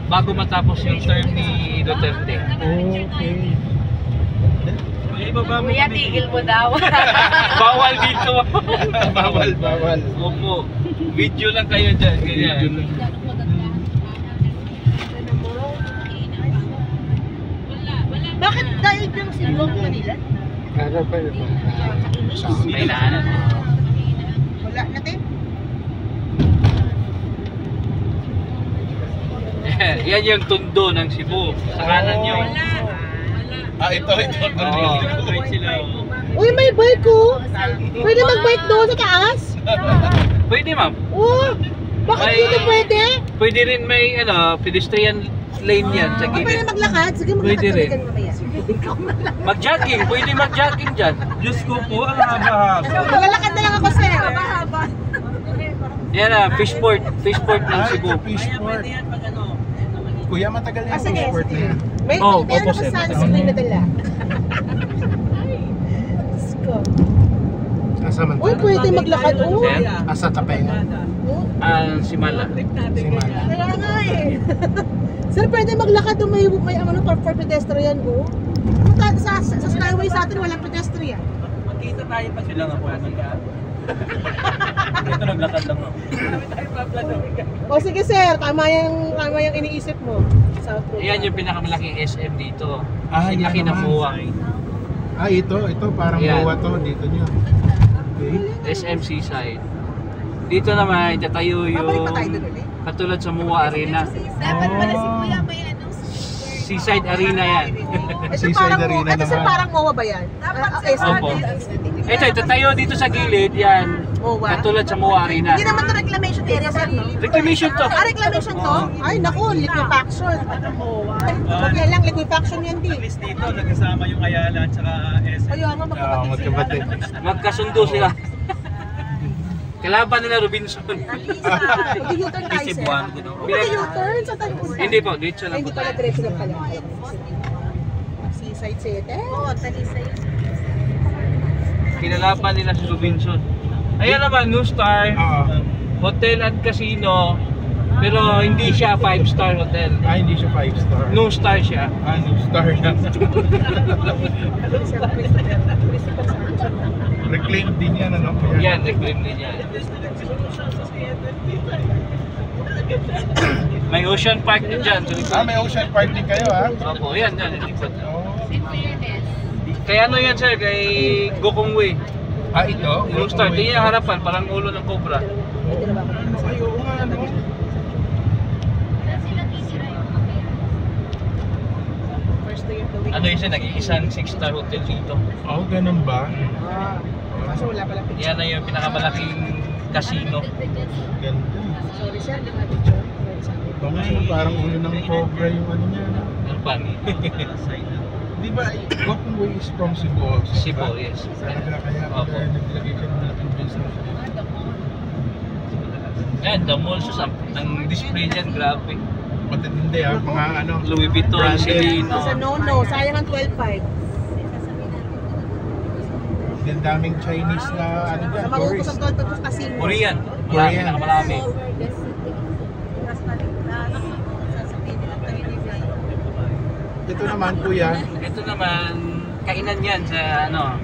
bago matapos yung term ni Duterte. Okay. Kuya, tigil mo daw. Bawal dito. Bawal. Opo. Video lang kayo dyan. Ganyan. Video lang. Bakit dahil ng silong Manila? Kaya pa ito. May naanan. Wala natin. Yan yung tundo ng Cebu. Sa kanan nyo. Ito. Right sila. Uy, may bike ko. Pwede mag-bike doon sa taas? Pwede ma'am. Oh, bakit May- dito pwede? Pwede rin may pedestrian lane yan sa Pwede gilid. maglakad? Sige, Pwede maglakad rin. ka mamaya. Mag-jogging. Pwede mag-jogging dyan. Diyos ko po, ang haba-haba. Maglalakad na lang ako, sir. Yan na, fishport. Fishport ng Cebu. Fishport. Kuya, matagal na yung Sige, fishport na yan. May Oh, meron ako opposite. sunscreen na dala. Diyos ko. Samantala. Uy, pwede maglakad. Oh. Sir? Asa Tapenga. Simala. Simala. Kaya nga eh. Sir, pwede maglakad doon may ano for pedestrian oh. Sa skyway sa atin walang pedestrian. Magkita tayo pa sila nga po. Ito naglakad lang ako. O sige sir, tama yung iniisip mo. South Road. Yan yung pinakamalaking SM dito. Yan Laki ng naman. MOA. Ito parang Yan. buwa to dito nyo. Okay. SM Seaside. Dito naman itatayo Babalik yung pa tayo doon ulit. katulad sa MOA Arena. Dapat pala si Kuya may ano. Seaside Arena yan. Ito Seaside parang Arena ito sir naman. parang MOA ba yan? Opo. Ito itatayo dito sa gilid yan. MOA. Katulad sa MOA Arena. Hindi naman to reclamation area sir no? Reclamation to. Reclamation to? Ay naku, liquefaction. Huwag yan lang, liquefaction yan din. Dito nagkasama yung Ayala at saka SM. Ayun nga magkapatid sila. Magkabate. Magkasundo sila. Kalaban nila Robinson. Mag-U-turn tayo sir. Mag-U-turn sa tayo. Hindi po, dito Ay, lang hindi po pala tayo. diretso lang pala. Seaside City. Oo, Talisay. Kinalaban nila si Robinson. Ayan naman, New Star, Hotel at Casino. Pero hindi siya 5-star hotel. Hindi siya 5-star. New Star siya. New star na. Reclaim din yan, ano? Yan, reclaim din yan. May Ocean Park din dyan. sa likod. May ocean park din kayo, ha? Opo, yan, yan. Likod. Oh. Kaya ano yan sir, kay Gokong Way. Ito? New Star, tingin yung harapan, parang ulo ng cobra. Ay, oo nga, ano? Ano yun siya, nag-iisang 6-star hotel dito. Ganun ba? Kaso wala pala picture. Yan na yung pinakamalaking casino. Ganda. Sorry sir, di ba picture? Parang ulo ng cobra yung ano niya, no? Ano pa? Di ba, Gokong Way is from Cebu? Cebu, yes. Kaya Opo. naglagay siya ng malaking business. Yan, the mall shoes, ang display dyan, grabe. Matindi, ha? Mga ano? Louis Vuitton, Branded. Celine. Sa no, sayang ang 12.5. Ang daming Chinese na ano dyan, Sa mag-uupos tourist. ang 12.5 sa casino. Korean. Korean. Pinakamarami. Ito naman, kuya. Ito naman, kainan yan sa ano,